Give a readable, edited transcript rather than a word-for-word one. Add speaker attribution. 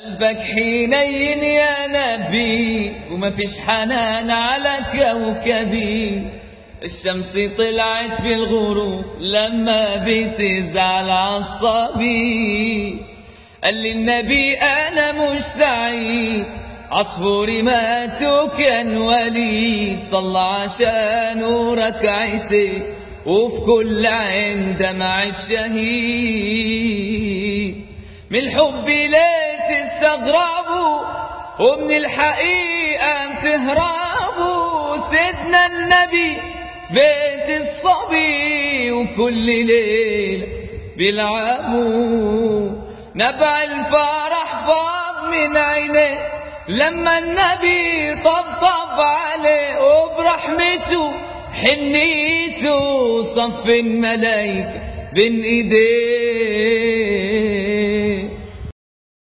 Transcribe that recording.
Speaker 1: قلبك حنين يا نبي وما فيش حنان على كوكبي. الشمس طلعت في الغروب لما بتزعل عالصبي. قال لي النبي انا مش سعيد، عصفوري مات وكان وليد. صلى عشانه ركعتين وفي كل عين دمعة شهيد. من الحب ليه تستغربوا ومن الحقيقة تهربوا؟ سيدنا النبي في بيت الصبي وكل ليلة بيلعبوا. نبع الفرح فاض من عينيه لما النبي طبطب عليه، وبرحمته حنيته صف الملايكة بين ايديه.